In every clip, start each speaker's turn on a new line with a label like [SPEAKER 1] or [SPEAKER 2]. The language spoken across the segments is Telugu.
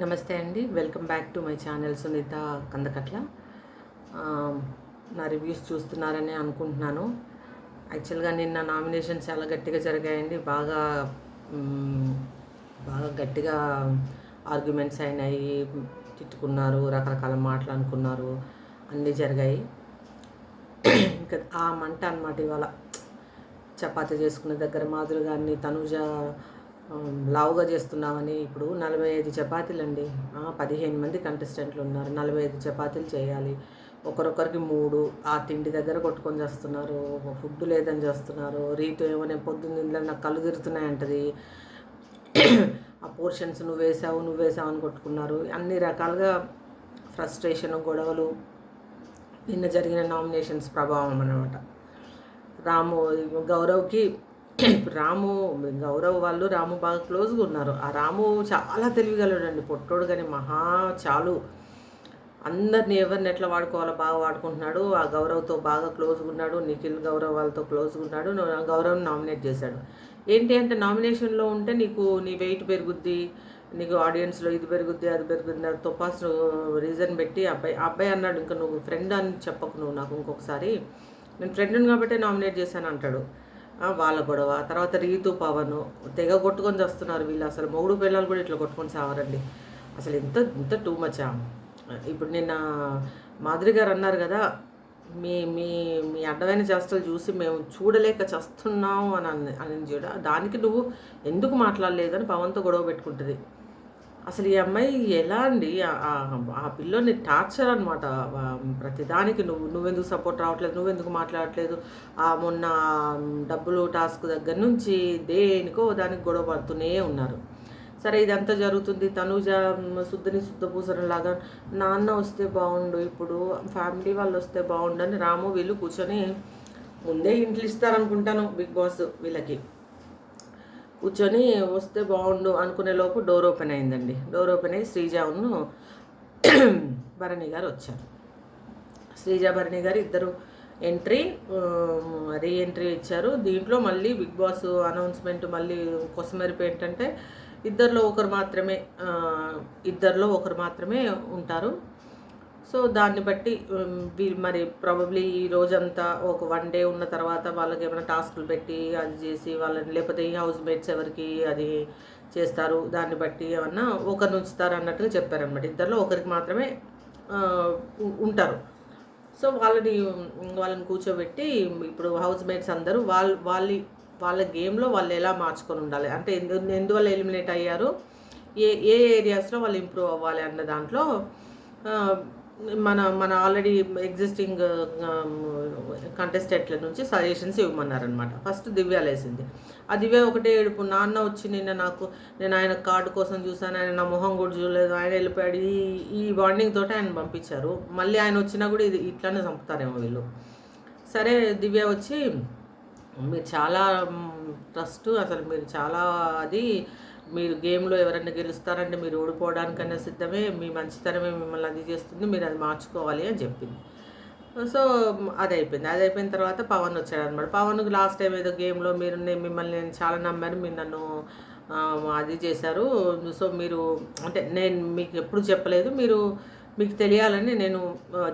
[SPEAKER 1] నమస్తే అండి. Welcome back to my channel Sunitha Kandakatla. నా రివ్యూస్ చూస్తున్నారని అనుకుంటున్నాను. యాక్చువల్గా నిన్న నామినేషన్స్ చాలా గట్టిగా జరిగాయండి. మ్, బాగా గట్టిగా ఆర్గ్యుమెంట్స్ అయినాయి, తిట్టుకున్నారు, రకరకాల మాటలు అనుకున్నారు, అన్నీ జరిగాయి. ఇంకా ఆ మంట అనమాట ఇవాళ. చపాతీ చేసుకునే దగ్గర మాధురి గారిని తనుజ లావుగా చేస్తున్నామని, ఇప్పుడు 45 చపాతీలండి. 15 మంది కంటెస్టెంట్లు ఉన్నారు, 45 చపాతీలు చేయాలి. ఒకరొకరికి 3. ఆ తిండి దగ్గర కొట్టుకొని చేస్తున్నారు, ఫుడ్ లేదని చేస్తున్నారు. రీతు ఏమో నేను పొద్దున్న ఇంట్లో నాకు కళ్ళు తిరుగుతున్నాయంటది, ఆ పోర్షన్స్ నువ్వేసావు అని కొట్టుకున్నారు. అన్ని రకాలుగా ఫ్రస్ట్రేషన్, గొడవలు నిన్న జరిగిన నామినేషన్స్ ప్రభావం అన్నమాట. గౌరవ్కి గౌరవ్ వాళ్ళు రాము బాగా క్లోజ్గా ఉన్నారు. ఆ రాము చాలా తెలివిగలడండి, పొట్టోడు కానీ చాలు. అందరిని ఎవరిని ఎట్లా వాడుకోవాలో బాగా వాడుకుంటున్నాడు. ఆ గౌరవ్తో బాగా క్లోజ్గా ఉన్నాడు. నిఖిల్ గౌరవ్ వాళ్ళతో క్లోజ్గా ఉన్నాడు. గౌరవ్ని నామినేట్ చేశాడు. ఏంటి అంటే నామినేషన్లో ఉంటే నీ వెయిట్ పెరుగుద్ది, నీకు ఆడియన్స్లో ఇది పెరుగుద్ది అది పెరుగుద్ది తొపాస్ రీజన్ పెట్టి అబ్బాయి అన్నాడు, ఇంకా నువ్వు ఫ్రెండ్ అని చెప్పకు నువ్వు నాకు ఇంకొకసారి, నేను ఫ్రెండ్ని కాబట్టే నామినేట్ చేశాను అంటాడు. వాళ్ళ గొడవ. తర్వాత రీతు పవన్ తెగ కొట్టుకొని చేస్తున్నారు వీళ్ళు. అసలు మొగుడు పిల్లలు కూడా ఇట్లా కొట్టుకొని సావరండి. అసలు ఇంత ఇంత టూ మచా. ఇప్పుడు నిన్న మాధురి గారు అన్నారు కదా, మీ మీ మీ అడ్డమైన చేష్టలు చూసి మేము చూడలేక చేస్తున్నాం అని చూడ, దానికి నువ్వు ఎందుకు మాట్లాడలేదని పవన్తో గొడవ పెట్టుకుంటుంది. అసలు ఈ అమ్మాయి ఎలా అండి, ఆ పిల్లోని టార్చర్ అనమాట. ప్రతిదానికి నువ్వెందుకు సపోర్ట్ రావట్లేదు, నువ్వెందుకు మాట్లాడట్లేదు, మొన్న డబ్బులు టాస్క్ దగ్గర నుంచి దేనికో దానికి గొడవ పడుతూనే ఉన్నారు. సరే ఇదంతా జరుగుతుంది. తనుజ శుద్ధపూసరంలాగా నాన్న వస్తే బాగుండు, ఇప్పుడు ఫ్యామిలీ వాళ్ళు వస్తే బాగుండు అని రాము వీళ్ళు కూర్చొని, ముందే ఇంట్లు ఇస్తారనుకుంటాను బిగ్ బాస్ వీళ్ళకి, కూర్చొని వస్తే బాగుండు అనుకునే లోపు డోర్ ఓపెన్ అయిందండి. డోర్ ఓపెన్ అయ్యి శ్రీజను భరణి గారు వచ్చారు. శ్రీజ భరణి గారు ఇద్దరు రీఎంట్రీ ఇచ్చారు. దీంట్లో మళ్ళీ బిగ్ బాస్ అనౌన్స్మెంట్ మళ్ళీ కొసమెరుపు ఏంటంటే ఇద్దరిలో ఒకరు మాత్రమే ఉంటారు. సో దాన్ని బట్టి మరి ప్రాబబ్లీ ఈ రోజంతా ఒక 1 డే ఉన్న తర్వాత వాళ్ళకి ఏమైనా టాస్కులు పెట్టి అది చేసి వాళ్ళని, లేకపోతే ఈ హౌస్ మేట్స్ ఎవరికి అది చేస్తారు దాన్ని బట్టి ఏమన్నా ఒకరిని ఉంచుతారు అన్నట్టుగా చెప్పారనమాట. ఇద్దరిలో ఒకరికి మాత్రమే ఉంటారు. సో వాళ్ళని కూర్చోబెట్టి ఇప్పుడు హౌస్ మేట్స్ అందరూ వాళ్ళ గేమ్లో వాళ్ళు ఎలా మార్చుకొని ఉండాలి అంటే ఎందువల్ల ఎలిమినేట్ అయ్యారు, ఏ ఏరియాస్లో వాళ్ళు ఇంప్రూవ్ అవ్వాలి అన్న దాంట్లో మన ఆల్రెడీ ఎగ్జిస్టింగ్ కంటెస్టెంట్ల నుంచి సజెషన్స్ ఇవ్వమన్నారనమాట. ఫస్ట్ దివ్య లేసింది. ఆ దివ్య ఒకటే ఏడుపు, నాన్న వచ్చి నేను ఆయన కార్డు కోసం చూశాను, ఆయన నా మొహం కూడా చూడలేదు, ఆయన వెళ్ళిపోయాడు, ఈ బాండింగ్ తోటి ఆయన పంపించారు. మళ్ళీ ఆయన వచ్చినా కూడా ఇది ఇట్లానే చంపుతారేమో వీళ్ళు. సరే దివ్య వచ్చి, మీరు చాలా ట్రస్ట్, అసలు మీరు చాలా మీరు గేమ్లో ఎవరైనా గెలుస్తారంటే మీరు ఓడిపోవడానికైనా సిద్ధమే, మీ మంచితనమే మిమ్మల్ని అది చేస్తుంది, మీరు అది మార్చుకోవాలి అని చెప్పింది. సో అది అయిపోయిన తర్వాత పవన్ వచ్చాడు అనమాట. పవన్కి లాస్ట్ టైం ఏదో గేమ్లో మిమ్మల్ని నేను చాలా నమ్మాను, మీరు నన్ను అది చేశారు, సో మీరు అంటే నేను మీకు ఎప్పుడు చెప్పలేదు, మీకు తెలియాలని నేను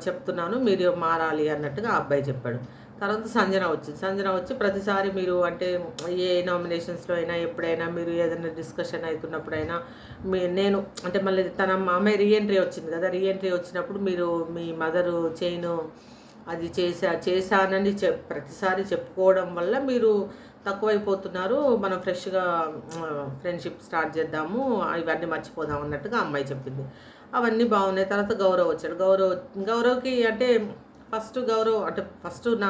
[SPEAKER 1] చెప్తున్నాను, మీరు మారాలి అన్నట్టుగా ఆ అబ్బాయి చెప్పాడు. తర్వాత సంజన వచ్చి ప్రతిసారి మీరు అంటే ఏ నామినేషన్స్లో అయినా ఎప్పుడైనా మీరు ఏదైనా డిస్కషన్ అవుతున్నప్పుడైనా నేను అంటే మళ్ళీ తన అమ్మాయి రీఎంట్రీ వచ్చింది కదా, రీఎంట్రీ వచ్చినప్పుడు మీరు మీ మదరు చైన్ అది చేశానని ప్రతిసారి చెప్పుకోవడం వల్ల మీరు తక్కువైపోతున్నారు, మనం ఫ్రెష్గా ఫ్రెండ్షిప్ స్టార్ట్ చేద్దాము, ఇవన్నీ మర్చిపోదాం అన్నట్టుగా అమ్మాయి చెప్పింది. అవన్నీ బాగున్నాయి. తర్వాత గౌరవ్ వచ్చాడు. గౌరవ్కి అంటే ఫస్ట్ నా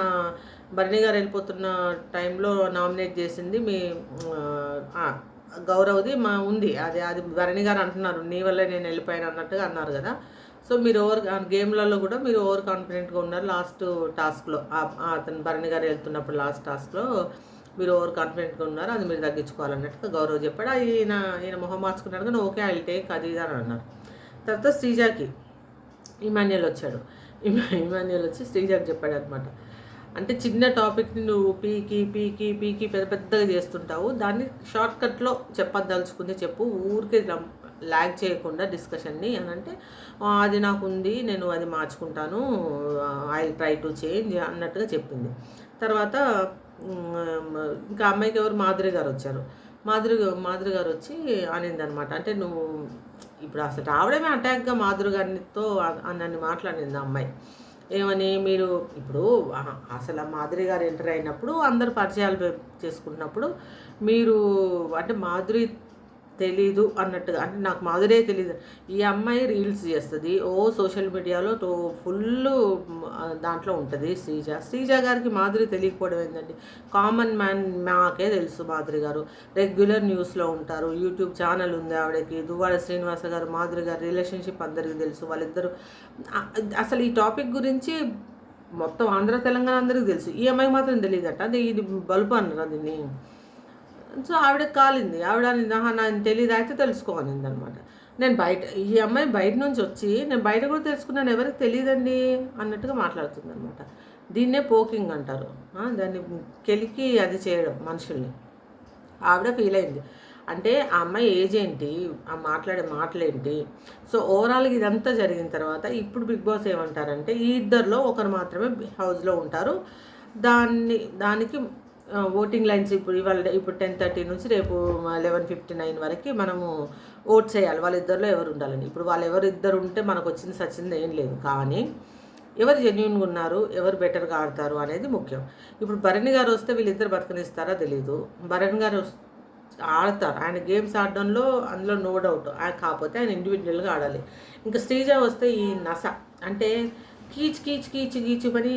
[SPEAKER 1] భరణి గారు వెళ్ళిపోతున్న టైంలో నామినేట్ చేసింది గౌరవ్ది ఉంది. అది భరణి గారు అంటున్నారు, నీ వల్లే నేను వెళ్ళిపోయాను అన్నట్టుగా అన్నారు కదా. సో మీరు గేమ్లలో కూడా మీరు ఓవర్ కాన్ఫిడెంట్గా ఉన్నారు. లాస్ట్ టాస్క్లో అతను భరణి గారు వెళ్తున్నప్పుడు లాస్ట్ టాస్క్లో మీరు ఓవర్ కాన్ఫిడెంట్గా ఉన్నారు, అది మీరు తగ్గించుకోవాలన్నట్టుగా గౌరవ్ చెప్పాడు. ఈయన మొహం మార్చుకున్నాడు కానీ ఓకే ఐ విల్ టేక్ అది అని అన్నారు. తర్వాత శ్రీజాకి ఇమాన్యుయల్ వచ్చి శ్రీజాకి చెప్పాడు అనమాట, అంటే చిన్న టాపిక్ని నువ్వు పీకి పెద్దగా చేస్తుంటావు, దాన్ని షార్ట్కట్లో చెప్పదలుచుకుంది చెప్పు, ఊరికే లాగ్ చేయకుండా డిస్కషన్ని అని అంటే, అది నాకుంది, నేను అది మార్చుకుంటాను, I will try to change అన్నట్టుగా చెప్పింది. తర్వాత ఇంకా అమ్మాయికి ఎవరు మాధురి గారు వచ్చారు. మాధురి గారు వచ్చి అనిందనమాట. అంటే నువ్వు ఇప్పుడు అసలు రావడమే అటాక్‌గా మాధురి గారితో అన్నన్ని మాటలనింది ఆ అమ్మాయి. ఏమని, మీరు ఇప్పుడు అసలు మాధురి గారు ఎంటర్ అయినప్పుడు అందరూ పరిచయాలు చేసుకుంటున్నప్పుడు మీరు అంటే మాధురి తెలీదు అన్నట్టుగా, అంటే నాకు మాధురే తెలీదు. ఈ అమ్మాయి రీల్స్ చేస్తుంది, సోషల్ మీడియాలో ఫుల్లు దాంట్లో ఉంటుంది శ్రీజ గారికి మాధురి తెలియకపోవడం ఏంటండి? కామన్ మ్యాన్ మాకే తెలుసు మాధురి గారు, రెగ్యులర్ న్యూస్లో ఉంటారు, యూట్యూబ్ ఛానల్ ఉంది ఆవిడకి. దువ్వాడ శ్రీనివాస గారు మాధురి గారి రిలేషన్షిప్ అందరికీ తెలుసు. వాళ్ళిద్దరు అసలు ఈ టాపిక్ గురించి మొత్తం ఆంధ్ర తెలంగాణ అందరికీ తెలుసు. ఈ అమ్మాయికి మాత్రం తెలియదట. అది ఇది బల్బు అన్నారు దీన్ని. సో ఆవిడకి కాలింది. ఆవిడ అనింది, నాకు తెలియదు, అయితే తెలుసుకోనింది అనమాట. నేను బయట, ఈ అమ్మాయి బయట నుంచి వచ్చి నేను బయట కూడా తెలుసుకున్నాను, ఎవరికి తెలియదండి అన్నట్టుగా మాట్లాడుతుంది అనమాట. దీన్నే పోకింగ్ అంటారు. దాన్ని కెలికి అది చేయడం మనుషుల్ని. ఆవిడ ఫీల్ అయింది. అంటే ఆ అమ్మాయి ఏజ్ ఏంటి, ఆ మాట్లాడే మాటలేంటి. సో ఓవరాల్గా ఇదంతా జరిగిన తర్వాత ఇప్పుడు బిగ్ బాస్ ఏమంటారంటే, ఈ ఇద్దరిలో ఒకరు మాత్రమే హౌస్లో ఉంటారు. దానికి ఓటింగ్ లైన్స్ ఇప్పుడు 10:30 నుంచి రేపు 11:59 వరకు మనము ఓట్స్ వేయాలి, వాళ్ళిద్దరిలో ఎవరు ఉండాలని. ఇప్పుడు ఇద్దరు ఉంటే మనకు వచ్చింది సచ్చింది ఏం లేదు, కానీ ఎవరు జెన్యున్గా ఉన్నారు, ఎవరు బెటర్గా ఆడతారు అనేది ముఖ్యం. ఇప్పుడు భరణి గారు వస్తే వీళ్ళిద్దరు బతకనిస్తారా తెలీదు. భరణి గారు ఆడతారు, ఆయన గేమ్స్ ఆడడంలో అందులో నో డౌట్. కాకపోతే ఆయన ఇండివిజువల్గా ఆడాలి. ఇంకా శ్రీజ వస్తే ఈ నస అంటే కీచు పని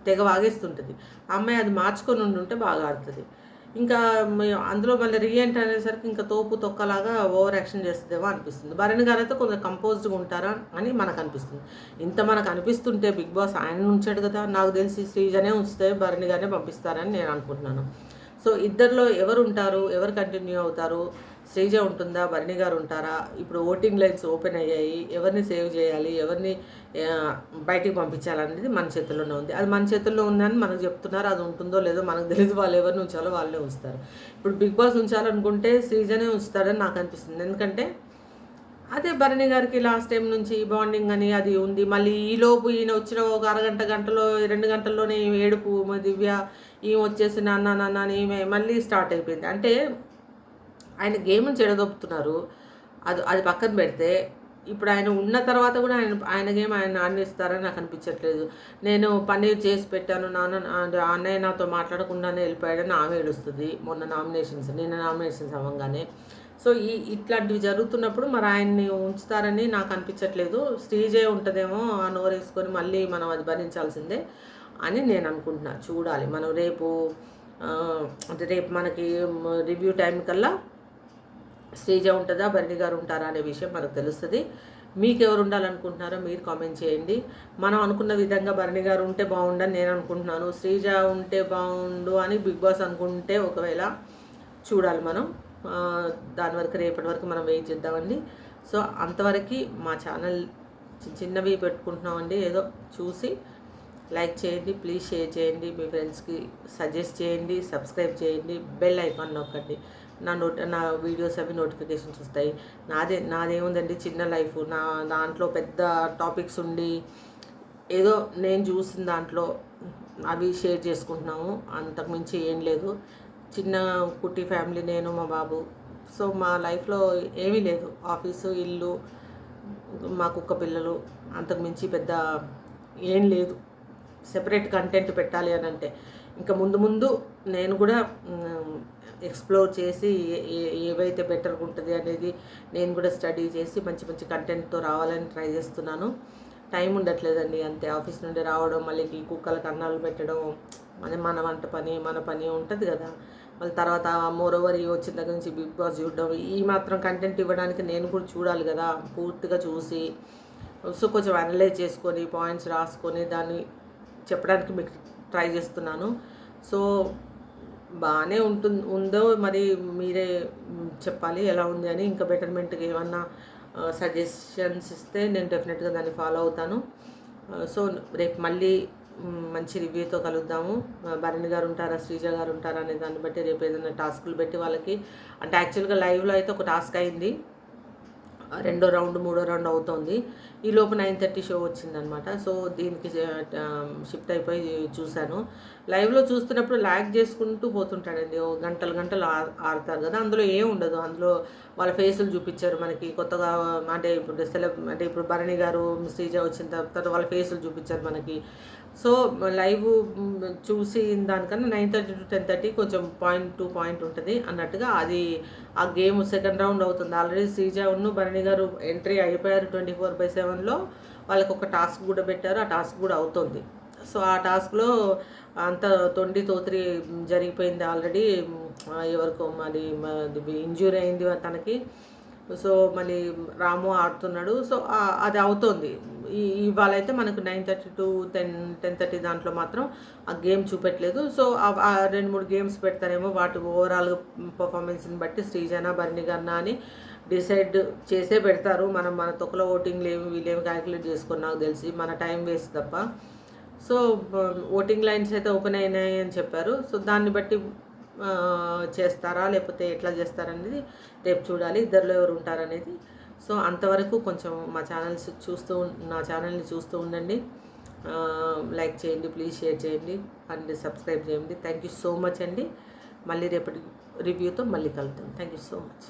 [SPEAKER 1] తెగ వాగేస్తుంటుంది. ఆ అమ్మాయి అది మార్చుకొని ఉంటే బాగా ఆడుతుంది. ఇంకా అందులో మళ్ళీ రీఎంటర్ అనేసరికి ఇంకా తోపు తొక్కలాగా ఓవర్ యాక్షన్ చేస్తుందేమో అనిపిస్తుంది. భరణి గారు అయితే కొంచెం కంపోజ్డ్గా ఉంటారా అని మనకు అనిపిస్తుంది. ఇంత మనకు అనిపిస్తుంటే బిగ్ బాస్ ఆయన ఉంచాడు కదా, నాకు తెలిసి శ్రీజనే ఉంచితే భరణి గారినే పంపిస్తారని నేను అనుకుంటున్నాను. సో ఇద్దరిలో ఎవరు ఉంటారు, ఎవరు కంటిన్యూ అవుతారు? శ్రీజ ఉంటుందా, భరణి గారు ఉంటారా? ఇప్పుడు ఓటింగ్ లైన్స్ ఓపెన్ అయ్యాయి, ఎవరిని సేవ్ చేయాలి, ఎవరిని బయటికి పంపించాలనేది మన చేతుల్లోనే ఉంది. అది మన చేతుల్లో ఉందని మనకు చెప్తున్నారు. అది ఉంటుందో లేదో మనకు తెలియదు. వాళ్ళు ఎవరిని ఉంచాలో వాళ్ళే ఉంచుతారు. ఇప్పుడు బిగ్ బాస్ ఉంచాలనుకుంటే శ్రీజనే ఉంచుతారని నాకు అనిపిస్తుంది. ఎందుకంటే అదే భరణి గారికి లాస్ట్ టైం నుంచి బాండింగ్ అని అది ఉంది. మళ్ళీ ఈలోపు ఈయన వచ్చిన ఒక అరగంట గంటలో 2 గంటల్లోనే ఏడుపు, దివ్య ఈమె వచ్చేసి నాన్న అని ఈమె మళ్ళీ స్టార్ట్ అయిపోయింది. అంటే ఆయన గేమ్ని చెడదొప్పుతున్నారు. అది పక్కన పెడితే ఇప్పుడు ఆయన ఉన్న తర్వాత కూడా ఆయన గేమ్ ఆయన ఆడిస్తారని నాకు అనిపించట్లేదు. నేను పన్నీర్ చేసి పెట్టాను, అన్నయ్య నాతో మాట్లాడకుండానే వెళ్ళిపోయాడని ఆమె ఏడుస్తుంది. నిన్న నామినేషన్స్ అవ్వగానే. సో ఇట్లాంటివి జరుగుతున్నప్పుడు మరి ఆయన్ని ఉంచుతారని నాకు అనిపించట్లేదు. శ్రీజే ఉంటుందేమో ఆ నోరేసుకొని మళ్ళీ మనం అది భరించాల్సిందే అని నేను అనుకుంటున్నా. చూడాలి మనం రేపు మనకి రివ్యూ టైం కల్లా శ్రీజ ఉంటుందా, భరణి గారు ఉంటారా అనే విషయం మనకు తెలుస్తుంది. మీకు ఎవరు ఉండాలనుకుంటున్నారో మీరు కామెంట్ చేయండి. మనం అనుకున్న విధంగా భరణి గారు ఉంటే బాగుండని నేను అనుకుంటున్నాను. శ్రీజ ఉంటే బాగుండు అని బిగ్ బాస్ అనుకుంటే ఒకవేళ చూడాలి మనం. దాని వరకు రేపటి వరకు మనం వెయిట్ చేద్దామండి. సో అంతవరకు మా ఛానల్ చిన్నవి పెట్టుకుంటున్నామండి. ఏదో చూసి లైక్ చేయండి, ప్లీజ్ షేర్ చేయండి, మీ ఫ్రెండ్స్కి సజెస్ట్ చేయండి, సబ్స్క్రైబ్ చేయండి, బెల్ ఐకాన్ నొక్కండి. నా వీడియోస్ అవి నోటిఫికేషన్స్ వస్తాయి. నాదేముందండి, చిన్న లైఫ్. దాంట్లో పెద్ద టాపిక్స్ ఉండి ఏదో నేను చూసిన దాంట్లో అవి షేర్ చేసుకుంటున్నాము. అంతకుమించి ఏం లేదు. చిన్న కుట్టి ఫ్యామిలీ, నేను మా బాబు. సో మా లైఫ్లో ఏమీ లేదు. ఆఫీసు, ఇల్లు, మా కుక్క పిల్లలు, అంతకుమించి పెద్ద ఏం లేదు. సెపరేట్ కంటెంట్ పెట్టాలి అని అంటే ఇంకా ముందు నేను కూడా ఎక్స్ప్లోర్ చేసి ఏవైతే బెటర్గా ఉంటుంది అనేది నేను కూడా స్టడీ చేసి మంచి కంటెంట్తో రావాలని ట్రై చేస్తున్నాను. టైం ఉండట్లేదండి అంతే. ఆఫీస్ నుండి రావడం, మళ్ళీ కుక్కలకు అన్నాలు పెట్టడం, మన వంట పని మన పని ఉంటుంది కదా. మళ్ళీ తర్వాత మోరోవర్ వచ్చిన దగ్గర నుంచి బిగ్ బాస్ చూడడం, ఈ మాత్రం కంటెంట్ ఇవ్వడానికి నేను కూడా చూడాలి కదా. పూర్తిగా చూసి సో కొంచెం అనలైజ్ చేసుకొని పాయింట్స్ రాసుకొని దాన్ని చెప్పడానికి మీకు ట్రై చేస్తున్నాను. సో బాగానే ఉందో మరి మీరే చెప్పాలి ఎలా ఉంది అని. ఇంకా బెటర్మెంట్గా ఏమన్నా సజెషన్స్ ఇస్తే నేను డెఫినెట్గా దాన్ని ఫాలో అవుతాను. సో రేపు మళ్ళీ మంచి రివ్యూతో కలుద్దాము. భరణి గారు ఉంటారా, శ్రీజ గారు ఉంటారా అనే దాన్ని బట్టి రేపు ఏదైనా టాస్కులు పెట్టి వాళ్ళకి, అంటే యాక్చువల్గా లైవ్లో అయితే ఒక టాస్క్ అయింది. రెండో రౌండ్ మూడో రౌండ్ అవుతోంది. ఈలోపు 9:30 షో వచ్చిందనమాట. సో దీనికి షిఫ్ట్ అయిపోయి చూశాను. లైవ్‌లో చూస్తున్నప్పుడు లాగ్ చేసుకుంటూ పోతుంటాడండి. ఓ గంటలు గంటలు ఆడతారు కదా! అందులో ఏం ఉండదు. అందులో వాళ్ళ ఫేసులు చూపిచ్చారు మనకి కొత్తగా. అంటే ఇప్పుడు అంటే ఇప్పుడు భరణి గారు, శ్రీజ వచ్చిన తర్వాత వాళ్ళ ఫేసులు చూపిచ్చారు మనకి. సో లైవ్ చూసిన దానికన్నా 9:30 to 10:30 కొంచెం పాయింట్ టు పాయింట్ ఉంటది అన్నట్టుగా అది ఆ గేమ్ సెకండ్ రౌండ్ అవుతుంది. ఆల్రెడీ శ్రీజను, భరణి గారు ఎంట్రీ అయిపోయారు 24/7లో. వాళ్ళకొక టాస్క్ కూడా పెట్టారు. ఆ టాస్క్ కూడా అవుతుంది. సో ఆ టాస్క్‌లో అంత తొండి తోత్రి జరిగిపోయింది ఆల్రెడీ. ఎవరికో మరి ఇంజ్యూరీ అయింది తనకి. సో మళ్ళీ రాము ఆడుతున్నాడు. సో అది అవుతోంది. ఇవాళైతే మనకు 9:30 to 10:30 దాంట్లో మాత్రం ఆ గేమ్ చూపెట్టలేదు. సో ఆ 2, 3 గేమ్స్ పెడతారేమో వాటి ఓవరాల్‌గా పర్ఫార్మెన్స్‌ని బట్టి శ్రీజనా, భరణి గారినా అని డిసైడ్ చేసే పెడతారు. మన తొక్కలో ఓటింగ్‌లేమి వీళ్ళేమి క్యాలిక్యులేట్ చేసుకోరు నాకు తెలిసి. మన టైం వేస్ట్ తప్ప. సో ఓటింగ్ లైన్స్ అయితే ఓపెన్ అయినాయి అని చెప్పారు. సో దాన్ని బట్టి చేస్తారా లేకపోతే ఎట్లా చేస్తారనేది రేపు చూడాలి. ఇద్దరిలో ఎవరు ఉంటారనేది. సో అంతవరకు కొంచెం నా ఛానల్ని చూస్తూ ఉండండి. లైక్ చేయండి, ప్లీజ్ షేర్ చేయండి అండ్ సబ్స్క్రైబ్ చేయండి. థ్యాంక్ యూ సో మచ్ అండి. మళ్ళీ రేపటి రివ్యూతో మళ్ళీ కలుద్దాం. Thank you so much.